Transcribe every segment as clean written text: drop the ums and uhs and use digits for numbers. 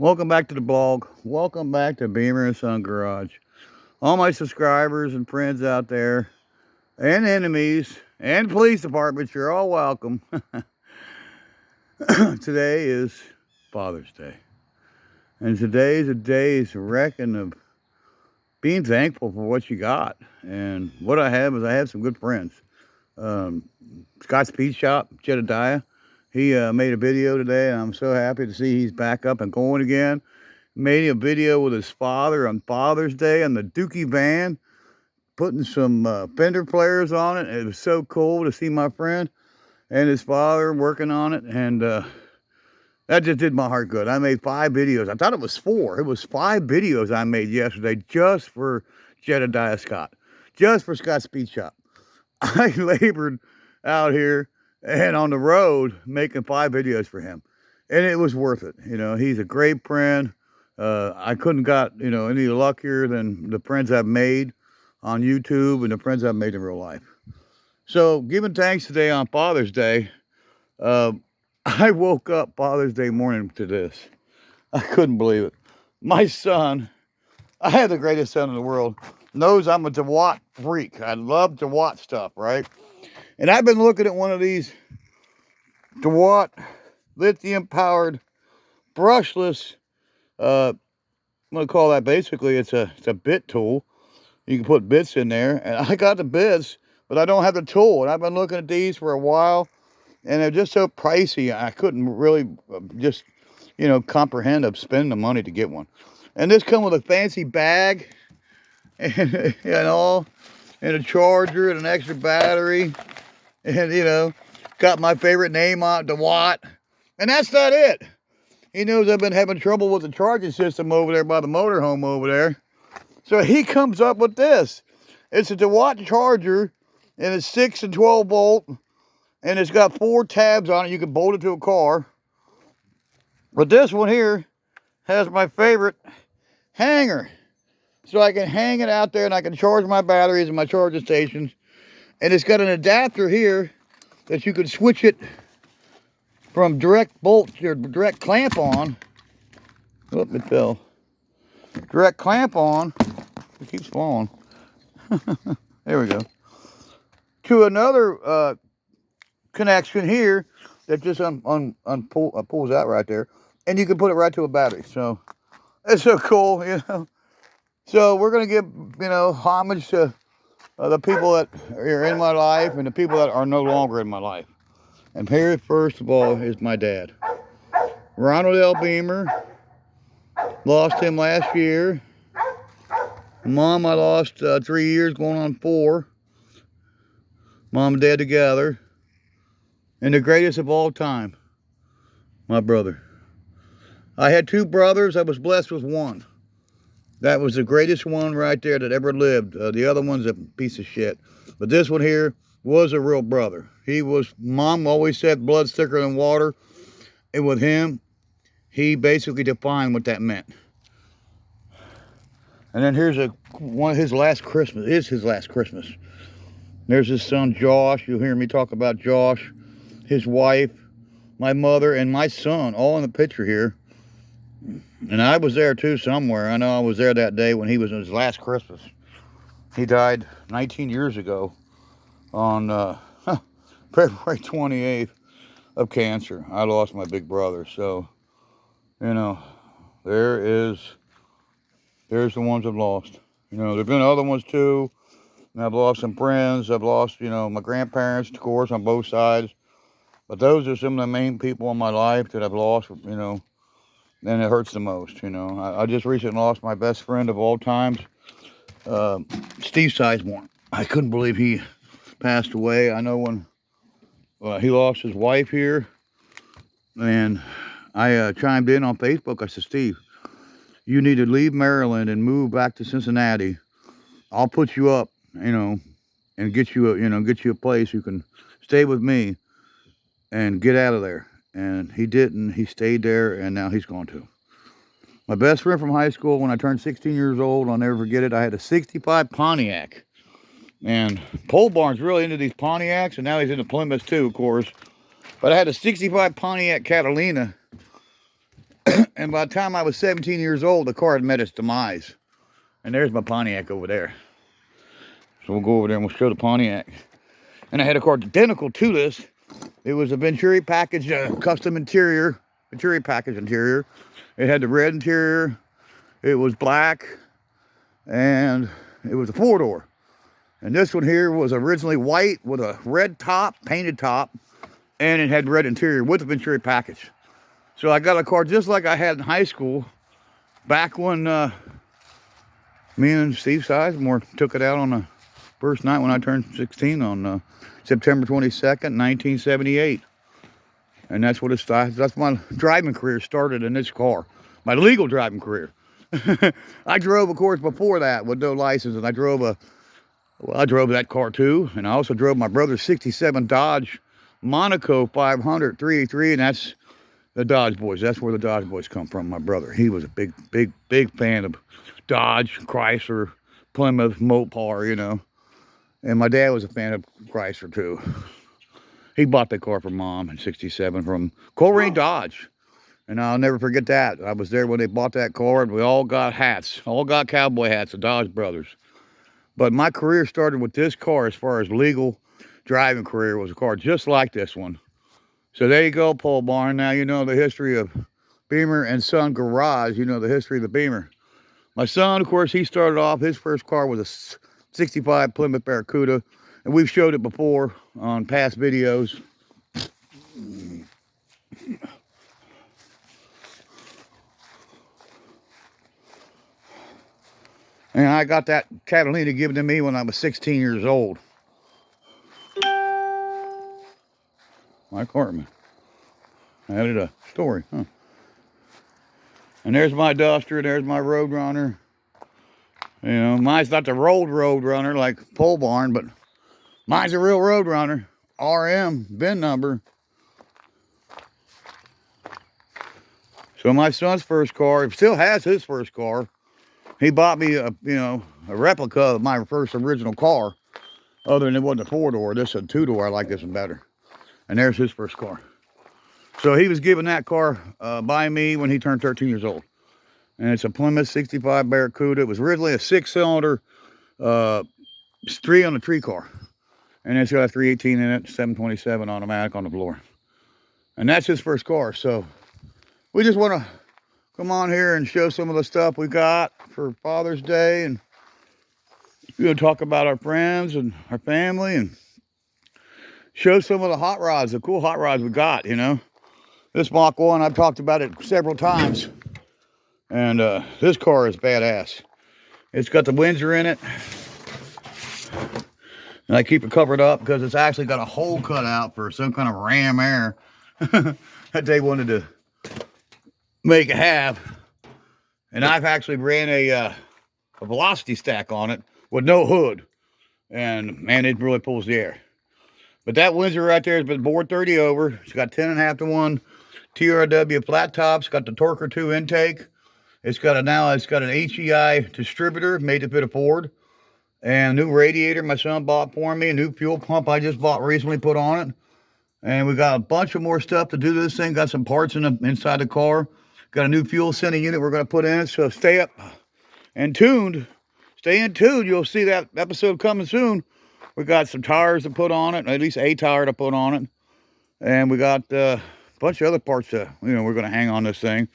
Welcome back to the blog. Welcome back to Beamer and Son Garage. All my subscribers and friends out there, and enemies, and police departments, you're all welcome. Today is Father's Day. And today is a day's reckon of being thankful for what you got. And what I have is I have some good friends. Scott's Pizza Shop, Jedediah. He made a video today, and I'm so happy to see he's back up and going again. Made a video with his father on Father's Day on the Dookie van, putting some fender flares on it. It was so cool to see my friend and his father working on it, and that just did my heart good. I made 5 videos. I thought it was 4. It was 5 videos I made yesterday just for Jedediah Scott, just for Scott's Pizza Shop. I labored out here and on the road making 5 videos for him, and it was worth it. You know, he's a great friend. I couldn't got, any luckier than the friends I've made on YouTube and the friends I've made in real life. So giving thanks today on Father's Day, I woke up Father's Day morning to this. I couldn't believe it. My son, I have the greatest son in the world, knows I'm a DeWatt freak. I love DeWatt stuff, right? And I've been looking at one of these DeWatt lithium-powered brushless, I'm going to call that basically, it's a bit tool. You can put bits in there, and I got the bits, but I don't have the tool. And I've been looking at these for a while, and they're just so pricey. I couldn't really just, comprehend of spending the money to get one. And this comes with a fancy bag, and all, and a charger, and an extra battery, and, got my favorite name on it, DeWatt. And that's not it. He knows I've been having trouble with the charging system over there by the motorhome over there. So he comes up with this. It's a DeWatt charger, and it's 6 and 12 volt, and it's got 4 tabs on it. You can bolt it to a car. But this one here has my favorite hanger. So I can hang it out there, and I can charge my batteries and my charging stations. And it's got an adapter here that you can switch it from direct bolt or direct clamp on. Whoop, it fell. Direct clamp on. It keeps falling. There we go. To another connection here that just pulls out right there. And you can put it right to a battery. So it's so cool, So we're going to give, homage to the people that are in my life and the people that are no longer in my life. And here, first of all, is my dad. Ronald L. Beamer. Lost him last year. Mom, I lost 3 years, going on 4. Mom and dad together. And the greatest of all time, my brother. I had 2 brothers. I was blessed with 1. That was the greatest one right there that ever lived. The other one's a piece of shit. But this one here was a real brother. He was, Mom always said, blood's thicker than water. And with him, he basically defined what that meant. And then here's one of his last Christmas. Is his last Christmas. There's his son Josh. You'll hear me talk about Josh, his wife, my mother, and my son, all in the picture here. And I was there too somewhere. I know I was there that day when he was in his last Christmas. He died 19 years ago on February 28th of cancer. I lost my big brother. So, there's the ones I've lost. There've been other ones too. And I've lost some friends. I've lost, my grandparents, of course, on both sides. But those are some of the main people in my life that I've lost, and it hurts the most, I just recently lost my best friend of all times, Steve Sizemore. I couldn't believe he passed away. I know when he lost his wife here, and I chimed in on Facebook. I said, Steve, you need to leave Maryland and move back to Cincinnati. I'll put you up, and get you a place you can stay with me and get out of there. And he didn't. He stayed there, and now he's gone too. My best friend from high school, when I turned 16 years old, I'll never forget it, I had a 65 Pontiac. And Pole Barn's really into these Pontiacs, and now he's into Plymouth too, of course. But I had a 65 Pontiac Catalina, And by the time I was 17 years old, the car had met its demise. And there's my Pontiac over there. So we'll go over there and we'll show the Pontiac. And I had a car identical to this. It was a Venturi package, custom interior, Venturi package interior. It had the red interior. It was black, and it was a 4-door. And this one here was originally white with a red top, painted top, and it had red interior with the Venturi package. So I got a car just like I had in high school, back when me and Steve Sizemore took it out on the first night when I turned 16 on September 22nd, 1978. And that's what it started. That's my driving career started in this car, my legal driving career. I drove, of course, before that with no license, and I drove that car too, and I also drove my brother's '67 Dodge Monaco 500 383, and that's the Dodge Boys. That's where the Dodge Boys come from. My brother, he was a big fan of Dodge, Chrysler, Plymouth, Mopar, you know. And my dad was a fan of Chrysler too. He bought that car for Mom in '67 from Coleraine Dodge. And I'll never forget that. I was there when they bought that car, and we all got hats, all got cowboy hats, the Dodge brothers. But my career started with this car as far as legal driving career. Was a car just like this one. So there you go, pole barn. Now you know the history of Beamer and Son Garage. You know the history of the Beamer. My son, of course, he started off, his first car was a '65 Plymouth Barracuda. And we've showed it before on past videos. And I got that Catalina given to me when I was 16 years old. My Cartman. I added a story, huh? And there's my Duster, there's my Roadrunner. You know, mine's not the Roadrunner like Pole Barn, but mine's a real Roadrunner. RM, VIN number. So my son's first car, he still has his first car. He bought me a replica of my first original car. Other than it wasn't a 4-door, this is a 2-door. I like this one better. And there's his first car. So he was given that car by me when he turned 13 years old. And it's a Plymouth '65 Barracuda. It was originally a 6-cylinder, 3 on the tree car. And it's got a 318 in it, 727 automatic on the floor. And that's his first car. So we just want to come on here and show some of the stuff we got for Father's Day, and talk about our friends and our family, and show some of the hot rods, the cool hot rods we got, you know. This Mach 1, I've talked about it several times, and this car is badass. It's got the Windsor in it, and I keep it covered up because it's actually got a hole cut out for some kind of ram air that they wanted to make it have. And I've actually ran a velocity stack on it with no hood, and man, it really pulls the air. But that Windsor right there has been bored 30 over. It's got 10.5-to-1 TRW flat tops. Got the Torquer 2 intake. It's got an HEI distributor made to fit a Ford, and a new radiator my son bought for me. A new fuel pump I just bought recently, put on it. And we got a bunch of more stuff to do to this thing. Got some parts inside the car. Got a new fuel sending unit we're going to put in it. So stay up and tuned. Stay in tuned. You'll see that episode coming soon. We got some tires to put on it. At least a tire to put on it. And we got a bunch of other parts that, we're going to hang on this thing.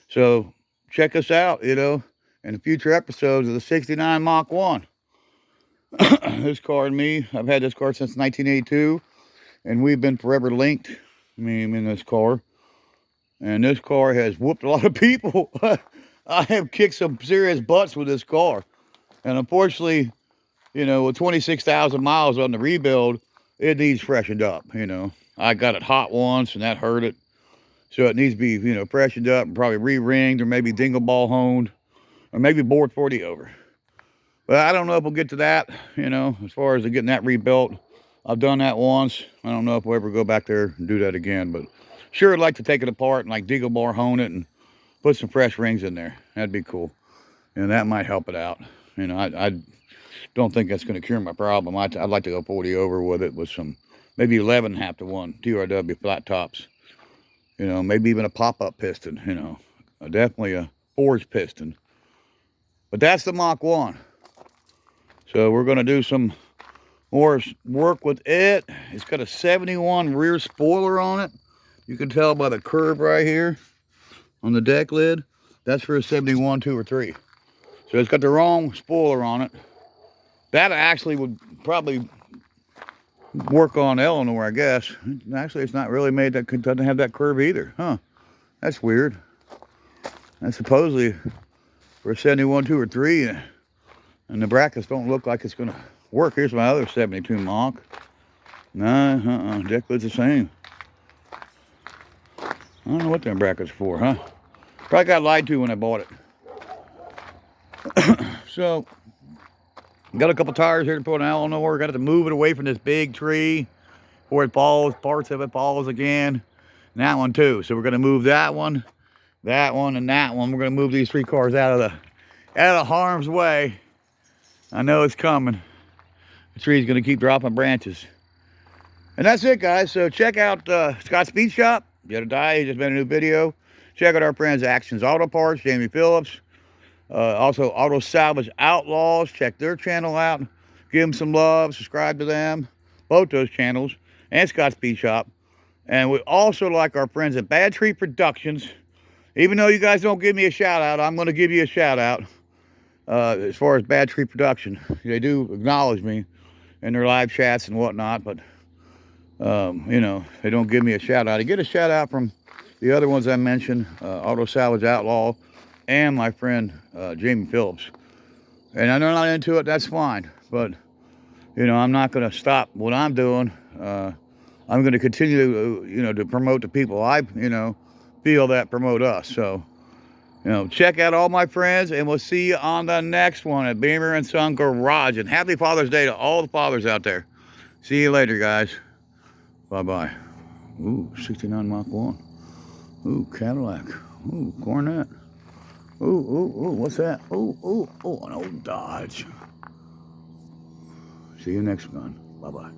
So check us out, in the future episodes of the '69 Mach 1. This car and me, I've had this car since 1982. And we've been forever linked. Me in this car. And this car has whooped a lot of people. I have kicked some serious butts with this car. And unfortunately, with 26,000 miles on the rebuild, it needs freshened up, I got it hot once and that hurt it. So it needs to be, freshened up and probably re-ringed, or maybe dingle ball honed, or maybe bored 40 over. But I don't know if we'll get to that, as far as getting that rebuilt. I've done that once. I don't know if we'll ever go back there and do that again, but sure, I'd like to take it apart and dingle bar hone it and put some fresh rings in there. That'd be cool. And that might help it out. I don't think that's going to cure my problem. I'd like to go 40 over with it with some, maybe 11.5-to-1 TRW flat tops. Maybe even a pop-up piston, Definitely a forged piston. But that's the Mach 1. So we're going to do some more work with it. It's got a 71 rear spoiler on it. You can tell by the curve right here on the deck lid. That's for a 71, 2, or 3. So it's got the wrong spoiler on it. That actually would probably work on Eleanor, I guess. Actually, it's not really made, that doesn't have that curve either. Huh, that's weird. And supposedly for a 71, 2, or 3, and the brackets don't look like it's gonna work. Here's my other 72 Mach. Nah, deck lid's the same. I don't know what them brackets are for, huh? Probably got lied to when I bought it. So, got a couple tires here to put on Eleanor. Got to move it away from this big tree before it falls. Parts of it falls again. And that one too. So we're gonna move that one, and that one. We're gonna move these 3 cars out of harm's way. I know it's coming. The tree's gonna keep dropping branches. And that's it, guys. So check out Scott's Speed Shop. The other day, he just made a new video. Check out our friends Actions Auto Parts, Jamie Phillips. Also, Auto Salvage Outlaws. Check their channel out. Give them some love. Subscribe to them. Both those channels. And Scott's Speed Shop. And we also like our friends at Bad Tree Productions. Even though you guys don't give me a shout out, I'm going to give you a shout out. As far as Bad Tree Production. They do acknowledge me in their live chats and whatnot. But, you know, they don't give me a shout out. I get a shout out from the other ones I mentioned. Auto Salvage Outlaw. And my friend Jamie Phillips. And I'm not into it, that's fine. But, you know, I'm not going to stop what I'm doing. I'm going to continue, you know, to promote the people I, you know, feel that promote us. So, you know, check out all my friends, and we'll see you on the next one at Beamer & Son Garage. And happy Father's Day to all the fathers out there. See you later, guys. Bye-bye. Ooh, 69 Mach 1. Ooh, Cadillac. Ooh, Cornet. Ooh, what's that? Ooh, an old Dodge. See you next one. Bye-bye.